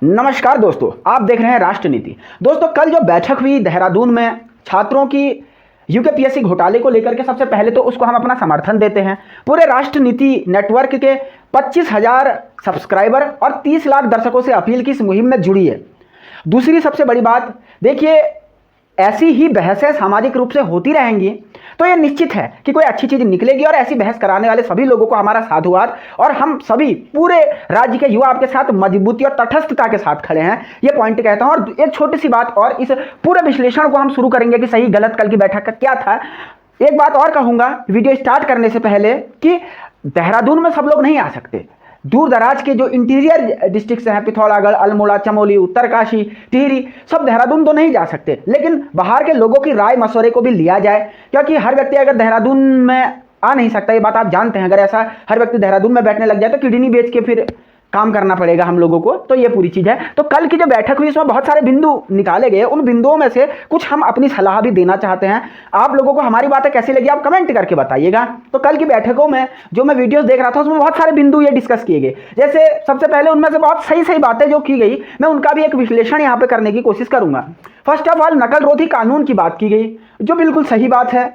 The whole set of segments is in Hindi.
नमस्कार दोस्तों, आप देख रहे हैं राष्ट्रनीति। दोस्तों, कल जो बैठक हुई देहरादून में छात्रों की यूकेपीएससी घोटाले को लेकर के, सबसे पहले तो उसको हम अपना समर्थन देते हैं। पूरे राष्ट्रनीति नेटवर्क के 25,000 सब्सक्राइबर और 30 लाख दर्शकों से अपील की इस मुहिम में जुड़ी है। दूसरी सबसे बड़ी बात, देखिए ऐसी ही बहसें सामाजिक रूप से होती रहेंगी तो यह निश्चित है कि कोई अच्छी चीज निकलेगी और ऐसी बहस कराने वाले सभी लोगों को हमारा साधुवाद, और हम सभी पूरे राज्य के युवा आपके साथ मजबूती और तटस्थता के साथ खड़े हैं, ये पॉइंट कहता हूं। और एक छोटी सी बात, और इस पूरे विश्लेषण को हम शुरू करेंगे कि सही गलत कल की बैठक का क्या था। एक बात और कहूंगा वीडियो स्टार्ट करने से पहले कि देहरादून में सब लोग नहीं आ सकते। दूर दराज के जो इंटीरियर डिस्ट्रिक्ट्स हैं, पिथौरागढ़, अल्मोड़ा, चमोली, उत्तरकाशी, टिहरी, सब देहरादून तो नहीं जा सकते, लेकिन बाहर के लोगों की राय मशवरे को भी लिया जाए, क्योंकि हर व्यक्ति अगर देहरादून में आ नहीं सकता, ये बात आप जानते हैं। अगर ऐसा हर व्यक्ति देहरादून में बैठने लग जाए तो किडनी बेच के फिर काम करना पड़ेगा हम लोगों को, तो ये पूरी चीज़ है। तो कल की जो बैठक हुई उसमें बहुत सारे बिंदु निकाले गए, उन बिंदुओं में से कुछ हम अपनी सलाह भी देना चाहते हैं। आप लोगों को हमारी बातें कैसी लगी आप कमेंट करके बताइएगा। तो कल की बैठकों में जो मैं वीडियोस देख रहा था उसमें बहुत सारे बिंदु ये डिस्कस किए गए। जैसे सबसे पहले उनमें से बहुत सही सही बातें जो की गई, मैं उनका भी एक विश्लेषण यहाँ पे करने की कोशिश करूंगा। फर्स्ट ऑफ ऑल, नकल रोधी कानून की बात की गई, जो बिल्कुल सही बात है,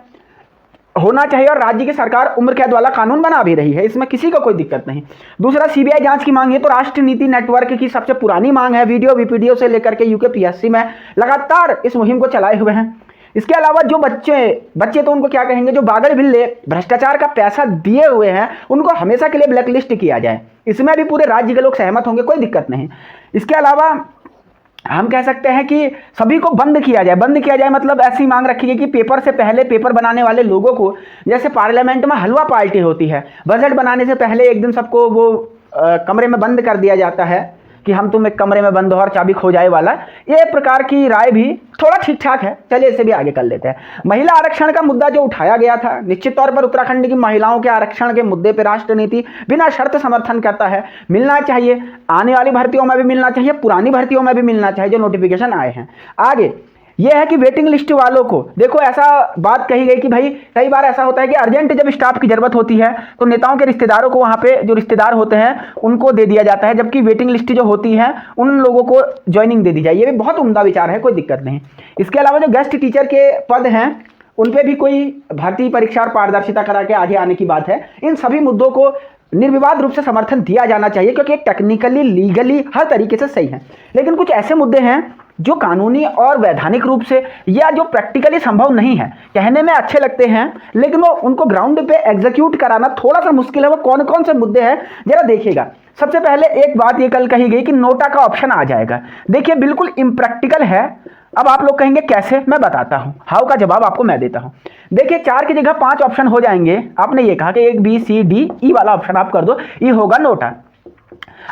होना चाहिए, और राज्य की सरकार उम्र कैद वाला कानून बना भी रही है, इसमें किसी को कोई दिक्कत नहीं। दूसरा, सीबीआई जांच की मांग है, तो राष्ट्रनीति नेटवर्क की सबसे पुरानी मांग है। वीडियो वीपीडीओ से लेकर के यूकेपीएससी में लगातार इस मुहिम को चलाए हुए हैं। इसके अलावा जो बच्चे तो उनको क्या कहेंगे, जो बागड़ बिल्ले भ्रष्टाचार का पैसा दिए हुए हैं, उनको हमेशा के लिए ब्लैकलिस्ट किया जाए, इसमें भी पूरे राज्य के लोग सहमत होंगे, कोई दिक्कत नहीं। इसके अलावा हम कह सकते हैं कि सभी को बंद किया जाए, मतलब ऐसी मांग रखी है कि पेपर से पहले पेपर बनाने वाले लोगों को, जैसे पार्लियामेंट में हलवा पार्टी होती है, बजट बनाने से पहले एक दिन सबको वो कमरे में बंद कर दिया जाता है कि हम तुम एक कमरे में बंद हो और चाबी खो जाए वाला, ये प्रकार की राय भी थोड़ा ठीक ठाक है। चलिए इसे भी आगे कर लेते हैं। महिला आरक्षण का मुद्दा जो उठाया गया था, निश्चित तौर पर उत्तराखंड की महिलाओं के आरक्षण के मुद्दे पर राष्ट्रनीति बिना शर्त समर्थन करता है। मिलना चाहिए, आने वाली भर्तियों में भी मिलना चाहिए, पुरानी भर्तियों में भी मिलना चाहिए जो नोटिफिकेशन आए हैं। आगे यह है कि वेटिंग लिस्ट वालों को, देखो ऐसा बात कही गई कि भाई कई बार ऐसा होता है कि अर्जेंट जब स्टाफ की जरूरत होती है तो नेताओं के रिश्तेदारों को, वहाँ पे जो रिश्तेदार होते हैं उनको दे दिया जाता है, जबकि वेटिंग लिस्ट जो होती है उन लोगों को ज्वाइनिंग दे दी जाए। ये भी बहुत उम्दा विचार है, कोई दिक्कत नहीं। इसके अलावा जो गेस्ट टीचर के पद हैं उन पर भी कोई भर्ती परीक्षा और पारदर्शिता करा के आगे आने की बात है। इन सभी मुद्दों को निर्विवाद रूप से समर्थन दिया जाना चाहिए, क्योंकि एक टेक्निकली, लीगली हर तरीके से सही है। लेकिन कुछ ऐसे मुद्दे हैं जो कानूनी और वैधानिक रूप से, या जो प्रैक्टिकली संभव नहीं है, कहने में अच्छे लगते हैं लेकिन वो उनको ग्राउंड पे एग्जीक्यूट कराना थोड़ा सा मुश्किल है। वो कौन कौन से मुद्दे हैं जरा देखिएगा। सबसे पहले एक बात ये कल कही गई कि नोटा का ऑप्शन आ जाएगा। देखिए बिल्कुल इम्प्रैक्टिकल है। अब आप लोग कहेंगे कैसे, मैं बताता हूं, हाउ का जवाब आपको मैं देता हूं। देखिए 4 की जगह 5 ऑप्शन हो जाएंगे। आपने ये कहा कि 1 B C D E वाला ऑप्शन आप कर दो, ये होगा नोटा।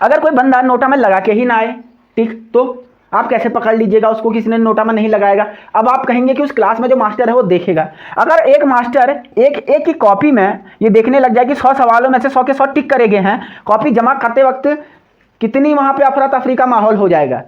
अगर कोई बंदा नोटा में लगा के ही ना आए, ठीक, तो आप कैसे पकड़ लीजिएगा उसको, किसी ने नोटा में नहीं लगाएगा। अब आप कहेंगे कि उस क्लास में जो मास्टर है वो देखेगा। अगर एक मास्टर एक की कॉपी में ये देखने लग जाए कि 100 सवालों में से 100 के 100 टिक करे गए हैं, कॉपी जमा करते वक्त कितनी वहां पे अफरा तफरी का माहौल हो जाएगा।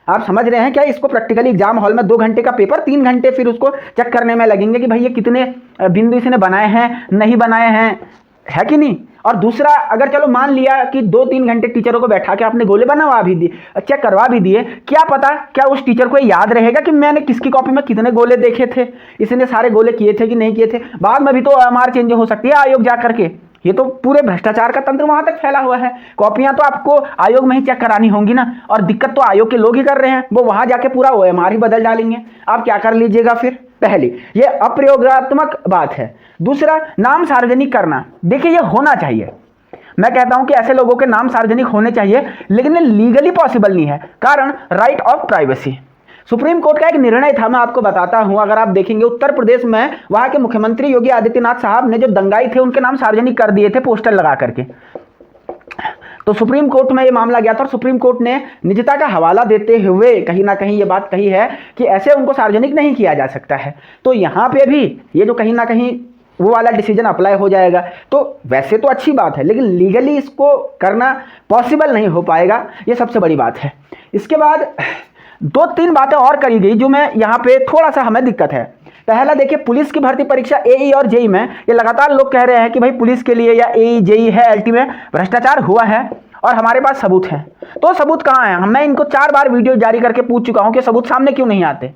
आप समझ रहे हैं क्या? इसको प्रैक्टिकली एग्जाम हॉल में 2 घंटे का पेपर, 3 घंटे फिर उसको चेक करने में लगेंगे कि भाई ये कितने बिंदु इसने बनाए हैं, नहीं बनाए हैं, है कि नहीं। और दूसरा, अगर चलो मान लिया कि 2-3 घंटे टीचरों को बैठा के आपने गोले बनवा भी दिए, चेक करवा भी दिए, क्या पता क्या उस टीचर को याद रहेगा कि मैंने किसकी कॉपी में कितने गोले देखे थे, इसने सारे गोले किए थे कि नहीं किए थे। बाद में भी तो एमआर चेंज हो सकती है आयोग जा करके। ये तो पूरे भ्रष्टाचार का तंत्र वहां तक फैला हुआ है। कॉपियां तो आपको आयोग में ही चेक करानी होंगी ना, और दिक्कत तो आयोग के लोग ही कर रहे हैं, वो वहां जाके पूरा ओएमआर ही बदल डालेंगे। आप क्या कर लीजिएगा फिर? पहली ये अप्रयोगात्मक बात है। दूसरा, नाम सार्वजनिक करना, देखिए ये होना चाहिए। मैं कहता हूं कि ऐसे लोगों के नाम सार्वजनिक होने चाहिए, लेकिन ये लीगली पॉसिबल नहीं है। कारण right of privacy. Supreme court का एक निर्णय था, मैं आपको बताता हूं। अगर आप देखेंगे उत्तर प्रदेश में वहां के मुख्यमंत्री योगी आदित्यनाथ साहब ने जो दंगाई थे उनके नाम सार्वजनिक कर दिए थे पोस्टर लगा करके। तो सुप्रीम कोर्ट में ये मामला गया था और सुप्रीम कोर्ट ने निजता का हवाला देते हुए कहीं ना कहीं ये बात कही है कि ऐसे उनको सार्वजनिक नहीं किया जा सकता है। तो यहाँ पे भी ये जो कहीं ना कहीं वो वाला डिसीजन अप्लाई हो जाएगा। तो वैसे तो अच्छी बात है, लेकिन लीगली इसको करना पॉसिबल नहीं हो पाएगा, ये सबसे बड़ी बात है। इसके बाद 2-3 बातें और करी गई जो मैं यहाँ पे थोड़ा सा हमें दिक्कत है। पहला देखिए, पुलिस की भर्ती परीक्षा एई और जेई में ये लगातार लोग कह रहे हैं कि भाई पुलिस के लिए या एई जेई है एलटी में भ्रष्टाचार हुआ है, और हमारे पास सबूत हैं, तो सबूत कहाँ हैं? मैं इनको 4 बार वीडियो जारी करके पूछ चुका हूं कि सबूत सामने क्यों नहीं आते,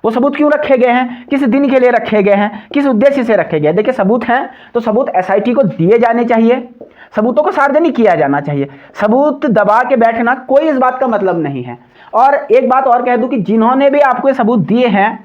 वो सबूत क्यों रखे गए हैं, किस दिन के लिए रखे गए हैं, किस उद्देश्य से रखे गए? देखिए सबूत हैं तो सबूत एसआईटी को दिए जाने चाहिए, सबूतों को सार्वजनिक किया जाना चाहिए। सबूत दबा के बैठना कोई इस बात का मतलब नहीं है। और एक बात और कह दूं कि जिन्होंने भी आपको सबूत दिए हैं,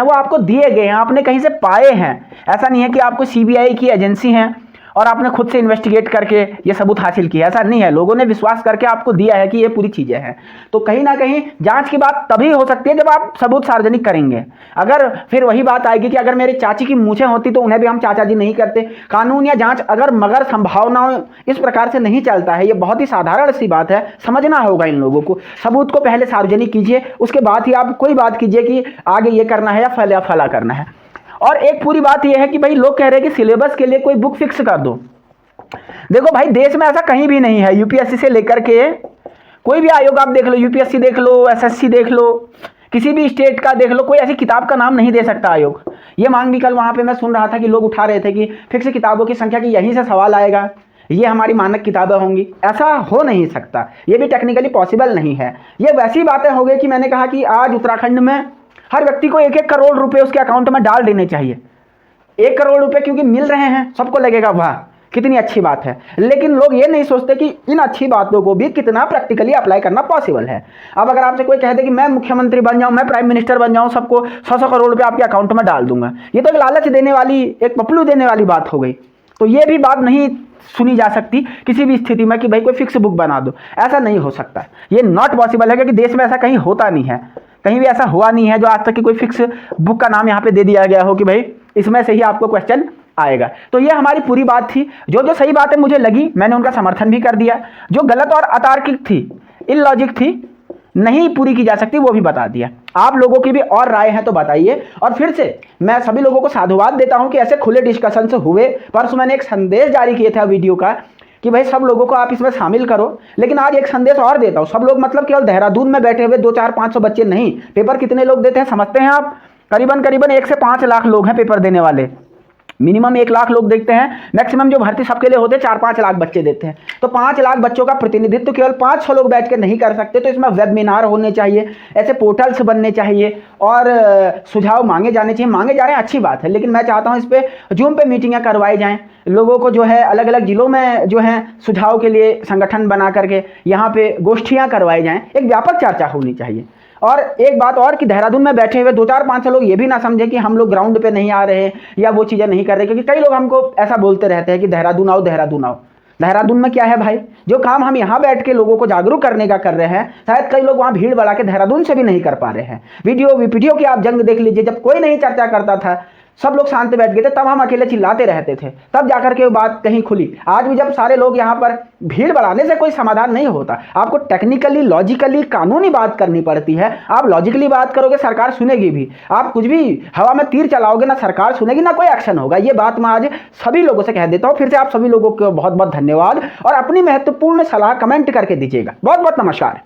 वो आपको दिए गए हैं, आपने कहीं से पाए हैं। ऐसा नहीं है कि आपको सीबीआई की एजेंसी है और आपने खुद से इन्वेस्टिगेट करके ये सबूत हासिल किया, ऐसा नहीं है। लोगों ने विश्वास करके आपको दिया है कि ये पूरी चीज़ें हैं। तो कहीं ना कहीं जांच की बात तभी हो सकती है जब आप सबूत सार्वजनिक करेंगे। अगर फिर वही बात आएगी कि अगर मेरे चाची की मूछें होती तो उन्हें भी हम चाचा जी नहीं करते। कानून या जांच अगर मगर संभावनाओं इस प्रकार से नहीं चलता है, ये बहुत ही साधारण सी बात है, समझना होगा इन लोगों को। सबूत को पहले सार्वजनिक कीजिए, उसके बाद ही आप कोई बात कीजिए कि आगे ये करना है या फला करना है। और एक पूरी बात यह है कि भाई लोग कह रहे हैं कि सिलेबस के लिए कोई बुक फिक्स कर दो। देखो भाई, देश में ऐसा कहीं भी नहीं है। यूपीएससी से लेकर के कोई भी आयोग आप देख लो, यूपीएससी देख लो, एसएससी देख लो, किसी भी स्टेट का देख लो, कोई ऐसी किताब का नाम नहीं दे सकता आयोग। ये मांग भी कल वहां पे मैं सुन रहा था कि लोग उठा रहे थे कि फिक्स किताबों की संख्या की यहीं से सवाल आएगा, ये हमारी मानक किताबें होंगी। ऐसा हो नहीं सकता, ये भी टेक्निकली पॉसिबल नहीं है। ये वैसी बातें हो गई कि मैंने कहा कि आज उत्तराखंड में हर व्यक्ति को 1-1 करोड़ रुपए उसके अकाउंट में डाल देने चाहिए। 1 करोड़ रुपए क्योंकि मिल रहे हैं, सबको लगेगा वाह कितनी अच्छी बात है। लेकिन लोग ये नहीं सोचते कि इन अच्छी बातों को भी कितना प्रैक्टिकली अप्लाई करना पॉसिबल है। अब अगर आपसे कोई कह दे कि मैं मुख्यमंत्री बन जाऊं, मैं प्राइम मिनिस्टर बन जाऊं, सबको 100-100 करोड़ रुपए आपके अकाउंट में डाल दूंगा, ये तो एक लालच देने वाली, एक पपलू देने वाली बात हो गई। तो ये भी बात नहीं सुनी जा सकती किसी भी स्थिति में कि भाई कोई फिक्स बुक बना दो, ऐसा नहीं हो सकता। ये नॉट पॉसिबल है, क्योंकि देश में ऐसा कहीं होता नहीं है, कहीं भी ऐसा हुआ नहीं है जो आज तक कि कोई फिक्स बुक का नाम यहाँ पे दे दिया गया हो कि भाई इसमें से ही आपको क्वेश्चन आएगा। तो ये हमारी पूरी बात थी। जो सही बातें मुझे लगी मैंने उनका समर्थन भी कर दिया, जो गलत और अतार्किक थी, इलॉजिक थी, नहीं पूरी की जा सकती, वो भी बता दिया। आप लोगों की भी और राय है तो बताइए। और फिर से मैं सभी लोगों को साधुवाद देता हूं कि ऐसे खुले डिस्कशन से हुए। परसों मैंने एक संदेश जारी किया था वीडियो का कि भाई सब लोगों को आप इसमें शामिल करो, लेकिन आज एक संदेश और देता हूं। सब लोग मतलब केवल देहरादून में बैठे हुए 200-400-500 बच्चे नहीं। पेपर कितने लोग देते हैं समझते हैं आप? करीबन 1 से 5 लाख लोग हैं पेपर देने वाले। मिनिमम 1 लाख लोग देखते हैं, मैक्सिमम जो भर्ती सबके लिए होते हैं 4-5 लाख बच्चे देते हैं। तो 5 लाख बच्चों का प्रतिनिधित्व केवल 500 लोग बैठ के नहीं कर सकते। तो इसमें वेबिनार होने चाहिए, ऐसे पोर्टल्स बनने चाहिए और सुझाव मांगे जाने चाहिए। मांगे जा रहे हैं अच्छी बात है, लेकिन मैं चाहता हूं इस पर जूम पे मीटिंगें करवाई जाएं, लोगों को जो है अलग अलग जिलों में जो है सुझाव के लिए संगठन बना करके यहाँ पे गोष्ठियाँ करवाई जाएँ, एक व्यापक चर्चा होनी चाहिए। और एक बात और कि देहरादून में बैठे हुए 2-4-500 लोग ये भी ना समझे कि हम लोग ग्राउंड पे नहीं आ रहे हैं या वो चीज़ें नहीं कर रहे, क्योंकि कई लोग हमको ऐसा बोलते रहते हैं कि देहरादून आओ, देहरादून आओ। देहरादून में क्या है भाई? जो काम हम यहाँ बैठ के लोगों को जागरूक करने का कर रहे हैं, शायद कई लोग वहाँ भीड़ बढ़ा के देहरादून से भी नहीं कर पा रहे हैं। वीडियो की आप जंग देख लीजिए, जब कोई नहीं चर्चा करता था, सब लोग शांत बैठ गए थे, तब हम अकेले चिल्लाते रहते थे, तब जाकर के बात कहीं खुली। आज भी जब सारे लोग यहाँ पर भीड़ बढ़ाने से कोई समाधान नहीं होता। आपको टेक्निकली, लॉजिकली, कानूनी बात करनी पड़ती है। आप लॉजिकली बात करोगे सरकार सुनेगी भी, आप कुछ भी हवा में तीर चलाओगे ना सरकार सुनेगी ना कोई एक्शन होगा। ये बात मैं आज सभी लोगों से कह देता हूँ। फिर से आप सभी लोगों को बहुत बहुत धन्यवाद और अपनी महत्वपूर्ण सलाह कमेंट करके दीजिएगा। बहुत बहुत नमस्कार।